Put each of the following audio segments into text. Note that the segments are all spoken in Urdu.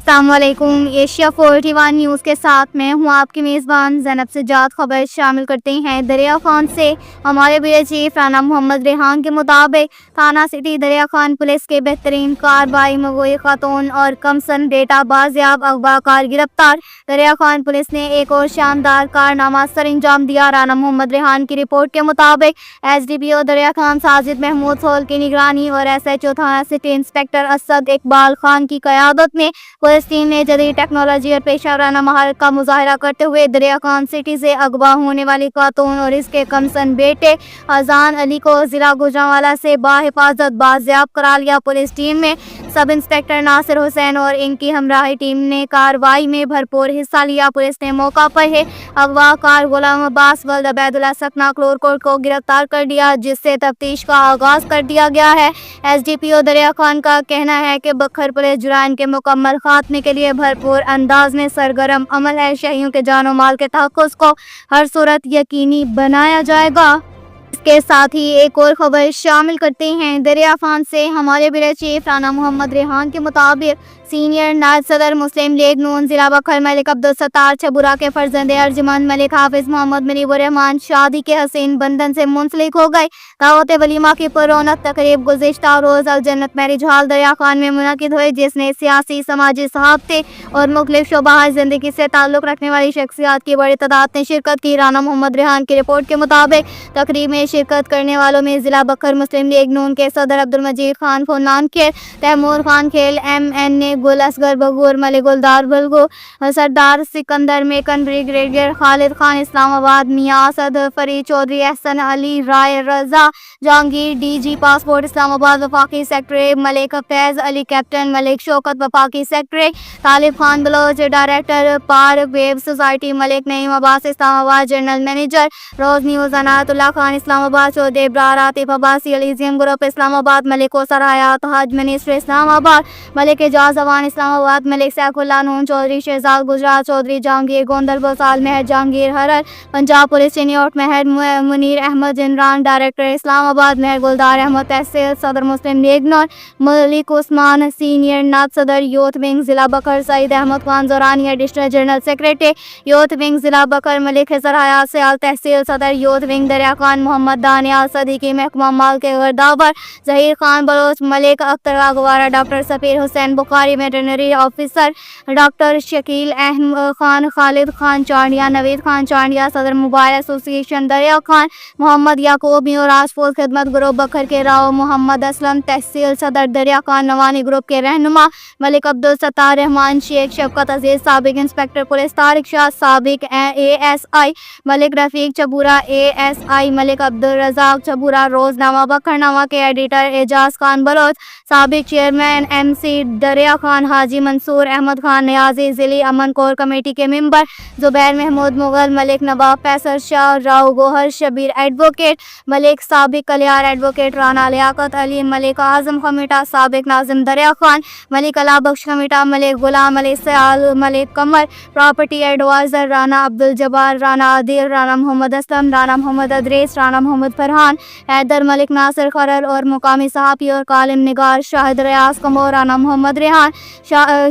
السلام علیکم۔ ایشیا 41 نیوز کے ساتھ میں ہوں آپ کی میزبان زینب سجاد۔ خبر شامل کرتے ہیں دریا خان سے۔ ہمارے بیورو چیف رانا محمد ریحان کے مطابق تھانہ سٹی دریا خان پولیس کے بہترین کارروائی مغوی خاتون اور کمسن ڈیٹا بازیاب، اغوا کار گرفتار۔ دریا خان پولیس نے ایک اور شاندار کارنامہ سر انجام دیا۔ رانا محمد ریحان کی رپورٹ کے مطابق ایس ڈی پی او دریا خان ساجد محمود سول کی نگرانی اور ایس ایچ او تھانہ سٹی انسپکٹر اسد اقبال خان کی قیادت میں پولیس ٹیم نے جدید ٹیکنالوجی اور پیشہ ورانہ مہارت کا مظاہرہ کرتے ہوئے دریا خان سٹی سے اغوا ہونے والی خاتون اور اس کے کمسن بیٹے اذان علی کو ضلع گوجرانوالا سے بحفاظت بازیاب کرا لیا۔ پولیس ٹیم میں سب انسپکٹر ناصر حسین اور ان کی ہمراہی ٹیم نے کارروائی میں بھرپور حصہ لیا۔ پولیس نے موقع پر ہی اغوا کار غلام عباس ولد عبید اللہ سکنہ کلورکوٹ کو گرفتار کر لیا، جس سے تفتیش کا آغاز کر دیا گیا ہے۔ ایس ڈی پی او دریا خان کا کہنا ہے کہ بکھر پولیس جرائم کے مکمل خاتمے کے لیے بھرپور انداز میں سرگرم عمل ہے۔ شہریوں کے جان و مال کے تحفظ کو ہر صورت یقینی بنایا جائے گا۔ اس کے ساتھ ہی ایک اور خبر شامل کرتے ہیں دریا خان سے۔ ہمارے بیورو چیف رانا محمد ریحان کے مطابق سینئر نائب صدر مسلم لیگ نون ضلع بکھر ملک عبدالستار چھبورہ کے فرزند ارجمند ملک حافظ محمد منیب الرحمان شادی کے حسین بندھن سے منسلک ہو گئے۔ دعوت ولیمہ کی پررونق تقریب گزشتہ روز الجنت میرج ہال دریا خان میں منعقد ہوئی، جس نے سیاسی، سماجی، صحافتی اور مختلف شعبہ زندگی سے تعلق رکھنے والی شخصیات کی بڑی تعداد نے شرکت کی۔ رانا محمد ریحان کی رپورٹ کے مطابق تقریب میں شرکت کرنے والوں میں ضلع بکھر مسلم لیگ نون کے صدر عبدالمجید خان فنان کھیل، تیمور خان کھیل، ایم این اے گل اصغر بگور، ملک گلدار بلگو، سردار سکندر میکن، بریگیڈیئر خالد خان اسلام آباد، میاں اسد فرید چودھری، احسن علی رائے، رضا جہانگیر ڈی جی پاسپورٹ اسلام آباد، وفاقی سیکرٹری ملک فیض علی کیپٹن، ملک شوکت وفاقی secretary, Talib Khan Baloch director Park View Society, Malik Naeem Abbas Islamabad general manager, روز نیوز عنایت اللہ خان اسلام آباد، چودھری ابرار عاطف عباسی الیزیم گروپ اسلام آباد، ملک کوثر حیات حج منسٹر اسلام آباد، ملک اعجاز اوان اسلام آباد، ملک سیف اللہ نون چودھری شہزاد گجرات، چودھری جہانگیر گوندل بوسال، مہر جہانگیر ہرر پنجاب پولیس سینیور، مہر منیر احمد جنران ڈائریکٹر اسلام آباد، مہر گلدار احمد تحصیل صدر مسلم لیگ نون، ملک عثمان سینئر نائب صدر یوتھ ونگ ضلع Bhakkar, Saeed Ahmed Khan Zorani additional general secretary youth wing ضلع بکھر، ملک خضر حیات سیال تحصیل صدر یوتھ ونگ دریا خان، محمد دانیال صدیقی محکمہ مال کے غرداور، Zaheer Khan Baloch, Malik Akhtar Gawara, doctor Safeer Hussain Bukhari veterinary officer, doctor Shakeel Ahmed Khan, Khalid Khan Chandia, Naveed Khan Chandia, صدر موبائل ایسوسی ایشن دریا خان، محمد یعقوب میو راجپوت خدمت گروپ بکھر کے راؤ، محمد اسلم تحصیل صدر دریا خان، نوانی گروپ کے رہنما ملک عبدالستار رحمان شیخ، شفقت عزیز سابق انسپکٹر پولیس، طارق شاہ سابق A S I, Malik Rafiq Chabora A S I, Malik Abdul Razzaq Chabora, روزنامہ بکھر نامہ کے ایڈیٹر اعجاز خان بلوچ، سابق چیئرمین ایم سی دریا خان حاجی منصور احمد خان نیازی، ضلعی امن کور کمیٹی کے ممبر زبیر محمود مغل، ملک نواب فیصل شاہ، راؤ گوہر شبیر ایڈوکیٹ، ملک سابق کلیار ایڈوکیٹ رانا لیاقت علی، ملک اعظم خمیٹہ سابق ناظم دریا خان، ملک اللہ بخش خمیٹہ، ملک غلام علی سیال، ملک قمر پراپرٹی ایڈوائزر رانا عبدالجبار، رانا عادل، رانا محمد اسلم، رانا محمد ادریس، رانا محمد فرحان حیدر، ملک ناصر خرر اور مقامی صحافی اور کالم نگار شاہد ریاض کمور، رانا محمد ریحان،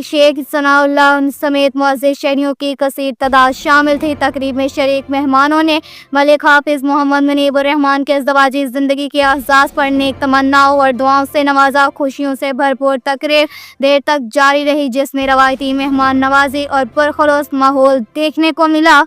شیخ ثناء اللہ سمیت معزز شہریوں کی کثیر تعداد شامل تھی۔ تقریب میں شریک مہمانوں نے ملک حافظ محمد منیب الرحمان کے ازدواجی زندگی کے اعزاز پر نیک تمناؤں اور دعاؤں سے نوازا۔ خوشیوں سے بھرپور تقریب دیر تک جاری رہی، جس میں روایتی مہمان نوازی اور پرخلوص ماحول دیکھنے کو ملا۔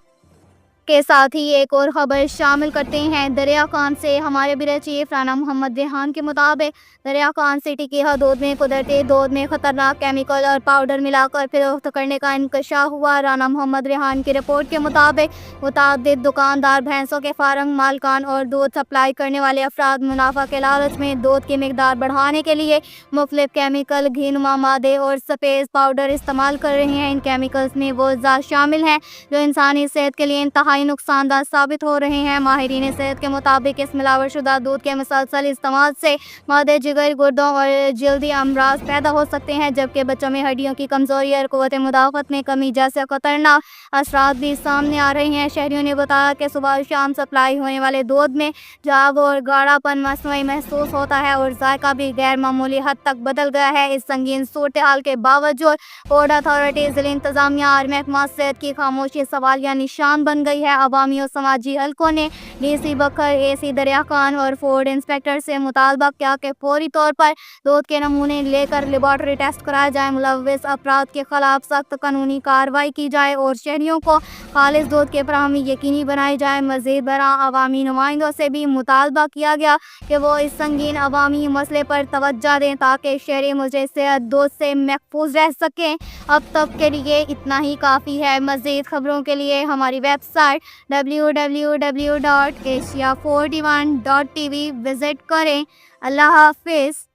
کے ساتھ ہی ایک اور خبر شامل کرتے ہیں دریا خان سے۔ ہمارے بیورو چیف رانا محمد ریحان کے مطابق دریا خان سٹی کی حدود میں قدرتی دودھ میں خطرناک کیمیکل اور پاؤڈر ملا کر فروخت کرنے کا انکشاف ہوا۔ رانا محمد ریحان کی رپورٹ کے مطابق متعدد دکاندار، بھینسوں کے فارم مالکان اور دودھ سپلائی کرنے والے افراد منافع کے لالچ میں دودھ کی مقدار بڑھانے کے لیے مختلف کیمیکل، گھینما مادے اور سفید پاؤڈر استعمال کر رہے ہیں۔ ان کیمیکلز میں وہ اجزاء شامل ہیں جو انسانی صحت کے لیے انتہائی انتہائی نقصان دہ ثابت ہو رہے ہیں۔ ماہرین صحت کے مطابق اس ملاوٹ شدہ دودھ کے مسلسل استعمال سے معدے، جگر، گردوں اور جلدی امراض پیدا ہو سکتے ہیں، جبکہ بچوں میں ہڈیوں کی کمزوری اور قوت مدافعت میں کمی جیسے خطرناک اثرات بھی سامنے آ رہے ہیں۔ شہریوں نے بتایا کہ صبح اور شام سپلائی ہونے والے دودھ میں جھاگ اور گاڑھا پن مصنوعی محسوس ہوتا ہے اور ذائقہ بھی غیر معمولی حد تک بدل گیا ہے۔ اس سنگین صورتحال کے باوجود پورٹ اتھارٹی، ضلعی انتظامیہ اور محکمہ صحت کی خاموشی سوالیہ نشان بن گئی ہے۔ عوامی اور سماجی حلقوں نے ڈی سی بکھر، اے سی دریا خان اور فوڈ انسپکٹر سے مطالبہ کیا کہ فوری طور پر دودھ کے نمونے لے کر لیبارٹری ٹیسٹ کرائے جائیں، ملوث افراد کے خلاف سخت قانونی کارروائی کی جائے اور شہریوں کو خالص دودھ کی فراہمی یقینی بنائی جائے۔ مزید برآں عوامی نمائندوں سے بھی مطالبہ کیا گیا کہ وہ اس سنگین عوامی مسئلے پر توجہ دیں تاکہ شہری مجرے صحت دودھ سے محفوظ رہ سکیں۔ اب تک کے لیے اتنا ہی کافی ہے۔ مزید خبروں کے لیے ہماری ویب سائٹ www.asia41.tv وزٹ کریں۔ اللہ حافظ۔